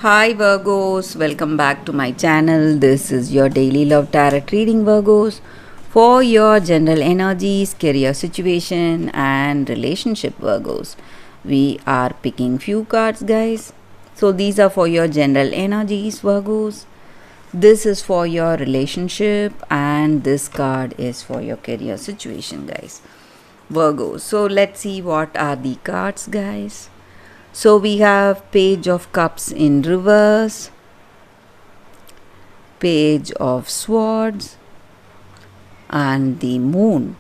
Hi Virgos, welcome back to my channel. This is your daily love tarot reading, Virgos, for your general energies, career situation, and relationship, Virgos. We are picking few cards, guys. So these are for your general energies, Virgos. This is for your relationship, and this card is for your career situation, guys. Virgos. So let's see what are the cards, guys. So we have Page of Cups in reverse, Page of Swords, and the Moon.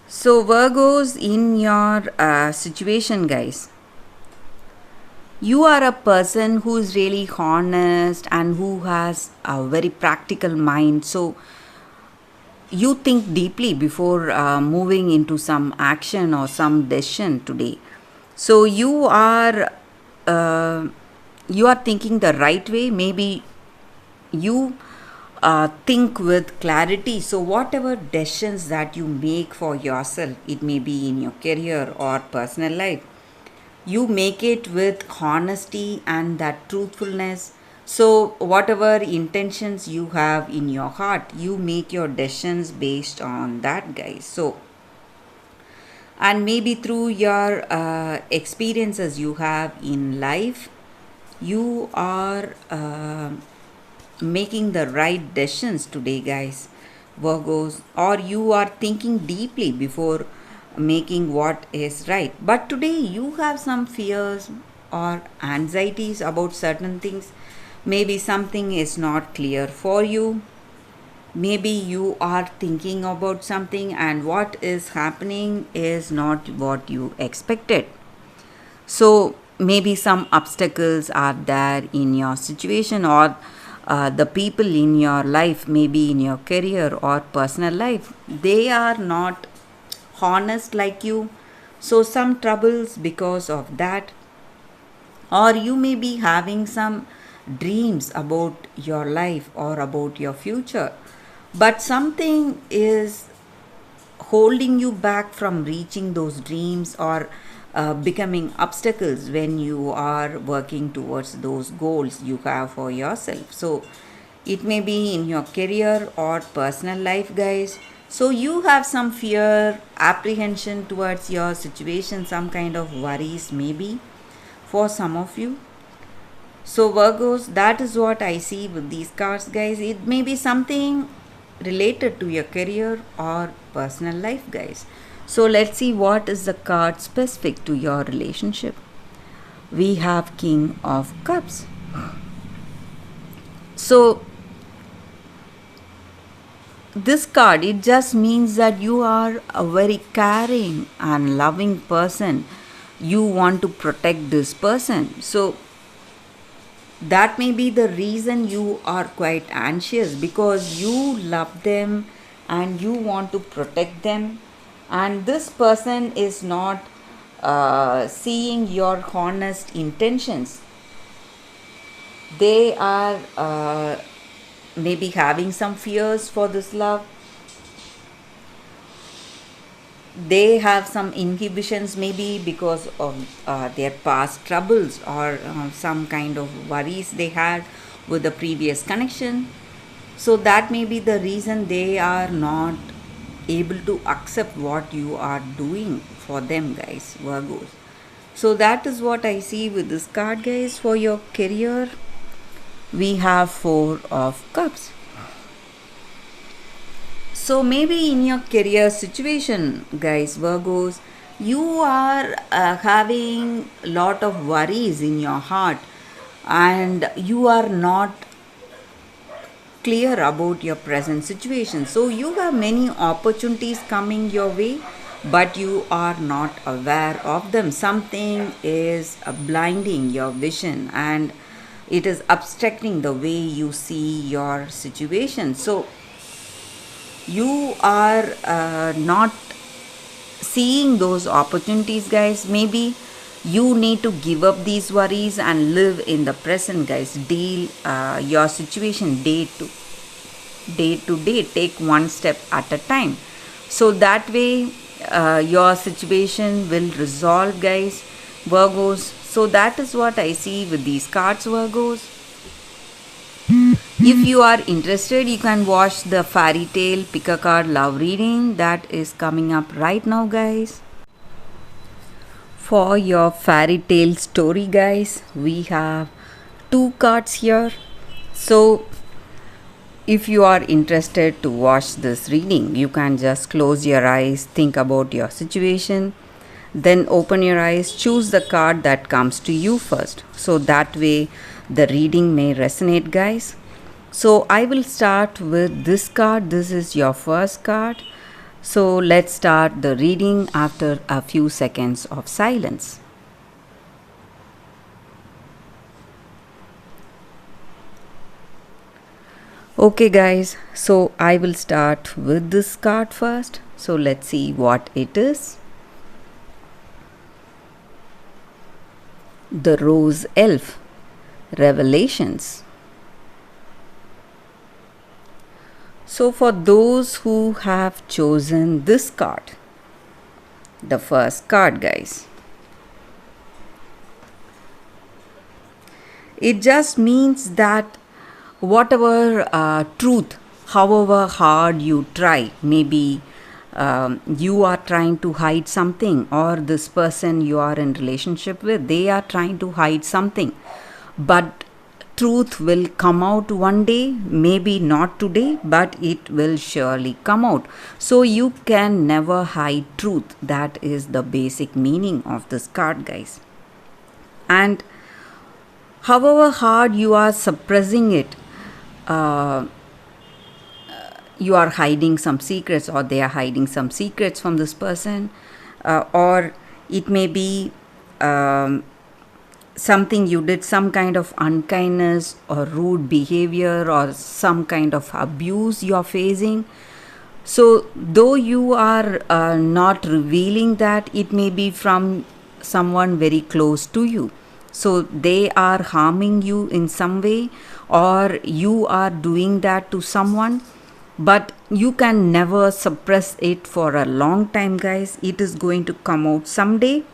So Virgos, in your situation, guys, you are a person who is really honest and who has a very practical mind. So you think deeply before moving into some action or some decision today. So uh, you are thinking the right way. Maybe you think with clarity. So whatever decisions that you make for yourself, it may be in your career or personal life, you make it with honesty and that truthfulness. So whatever intentions you have in your heart, you make your decisions based on that, guys. So and maybe through your experiences you have in life, you are making the right decisions today, guys, Virgos, or you are thinking deeply before making what is right. But today you have some fears or anxieties about certain things. Maybe something is not clear for you. Maybe you are thinking about something and what is happening is not what you expected. So maybe some obstacles are there in your situation, or the people in your life, maybe in your career or personal life, they are not honest like you. So some troubles because of that. Or you may be having some dreams about your life or about your future, but something is holding you back from reaching those dreams, or becoming obstacles when you are working towards those goals you have for yourself. So it may be in your career or personal life, guys. So you have some fear, apprehension towards your situation, some kind of worries maybe for some of you. So Virgos, that is what I see with these cards, guys. It may be something related to your career or personal life, guys. So let's see what is the card specific to your relationship. We have King of Cups. So this card, it just means that you are a very caring and loving person. You want to protect this person. So that may be the reason you are quite anxious, because you love them and you want to protect them, and this person is not seeing your honest intentions. They are maybe having some fears for this love. They have some inhibitions, maybe because of their past troubles, or some kind of worries they had with the previous connection. So that may be the reason they are not able to accept what you are doing for them, guys, Virgos. So that is what I see with this card, guys. For your career, we have Four of Cups. So maybe in your career situation, guys, Virgos, you are having a lot of worries in your heart, and you are not clear about your present situation. So you have many opportunities coming your way, but you are not aware of them. Something is blinding your vision, and it is obstructing the way you see your situation. So you are not seeing those opportunities, guys. Maybe you need to give up these worries and live in the present, guys. Deal your situation day to day. Take one step at a time. So that way your situation will resolve, guys, Virgos. So that is what I see with these cards, Virgos. If you are interested, you can watch the fairy tale pick a card love reading that is coming up right now, guys. For your fairy tale story, guys, we have two cards here. So if you are interested to watch this reading, you can just close your eyes, think about your situation, then open your eyes, choose the card that comes to you first. So that way the reading may resonate, guys. So I will start with this card. This is your first card. So let's start the reading after a few seconds of silence. Okay guys, so I will start with this card first. So let's see what it is. The Rose Elf, Revelations. So for those who have chosen this card, the first card, guys, it just means that whatever truth, however hard you try, maybe you are trying to hide something, or this person you are in relationship with, they are trying to hide something, but truth will come out one day, maybe not today, but it will surely come out. So you can never hide truth. That is the basic meaning of this card, guys. And however hard you are suppressing it, you are hiding some secrets, or they are hiding some secrets from this person, or it may be something you did, some kind of unkindness or rude behavior or some kind of abuse you are facing. So though you are not revealing that, it may be from someone very close to you. So they are harming you in some way, or you are doing that to someone, but you can never suppress it for a long time, guys. It is going to come out someday,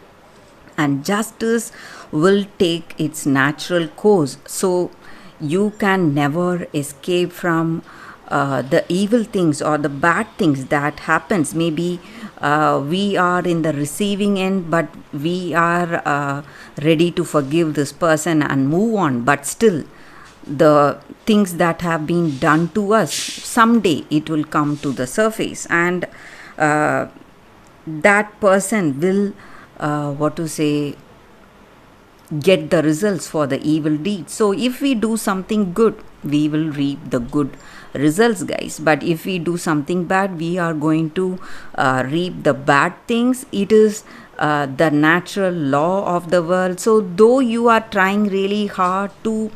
and justice will take its natural course. So you can never escape from the evil things or the bad things that happens. Maybe we are in the receiving end, but we are ready to forgive this person and move on, but still the things that have been done to us, someday it will come to the surface, and that person will get the results for the evil deed. So if we do something good, we will reap the good results, guys, but if we do something bad, we are going to reap the bad things. It is the natural law of the world. So though you are trying really hard to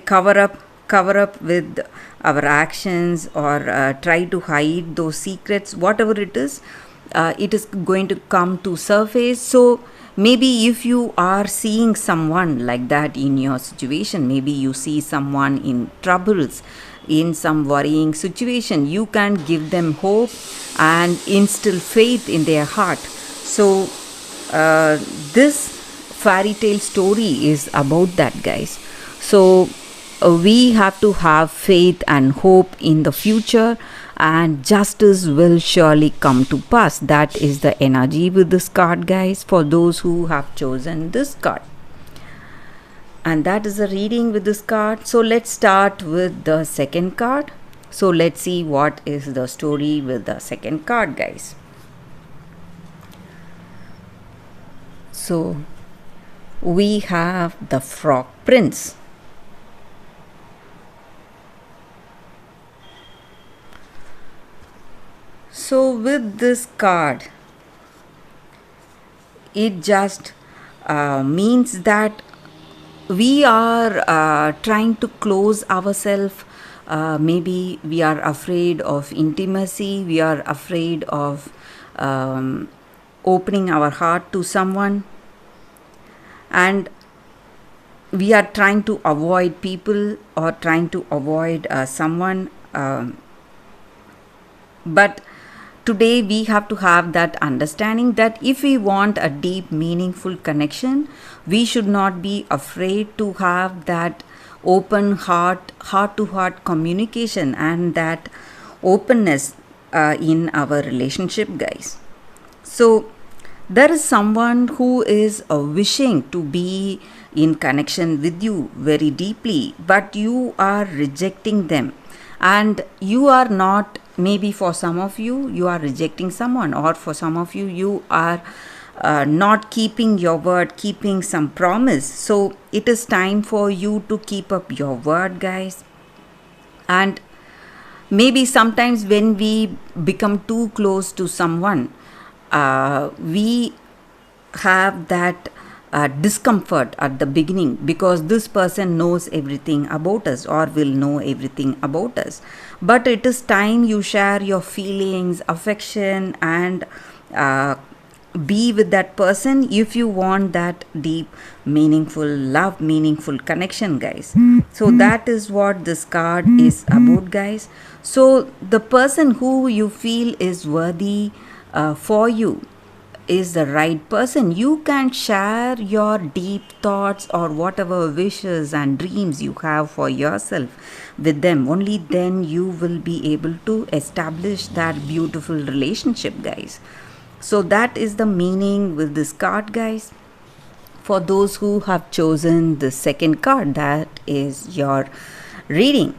cover up with our actions, or try to hide those secrets, whatever it is going to come to surface. So maybe if you are seeing someone like that in your situation, maybe you see someone in troubles, in some worrying situation, you can give them hope and instill faith in their heart. So this fairy tale story is about that, guys. So we have to have faith and hope in the future, and justice will surely come to pass. That is the energy with this card, guys, for those who have chosen this card. And that is the reading with this card. So let's start with the second card. So let's see what is the story with the second card, guys. So we have the Frog Prince. So with this card, it just means that we are trying to close ourselves. Maybe we are afraid of intimacy, we are afraid of opening our heart to someone, and we are trying to avoid people or trying to avoid someone, but today we have to have that understanding that if we want a deep, meaningful connection, we should not be afraid to have that open heart to heart communication and that openness in our relationship, guys. So, there is someone who is wishing to be in connection with you very deeply, but you are rejecting them. And you are not, maybe for some of you, you are rejecting someone, or for some of you, you are not keeping your word, keeping some promise. So, it is time for you to keep up your word, guys. And maybe sometimes when we become too close to someone, we have that discomfort at the beginning because this person knows everything about us or will know everything about us. But it is time you share your feelings, affection, and be with that person if you want that deep, meaningful love, meaningful connection, guys. So that is what this card is about, guys. So the person who you feel is worthy for you is the right person. You can share your deep thoughts or whatever wishes and dreams you have for yourself with them. Only then you will be able to establish that beautiful relationship, guys. So that is the meaning with this card, guys. For those who have chosen the second card, that is your reading.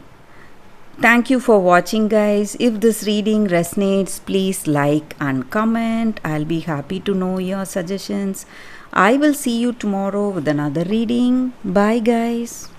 Thank you for watching, guys. If this reading resonates, please like and comment. I'll be happy to know your suggestions. I will see you tomorrow with another reading. Bye, guys.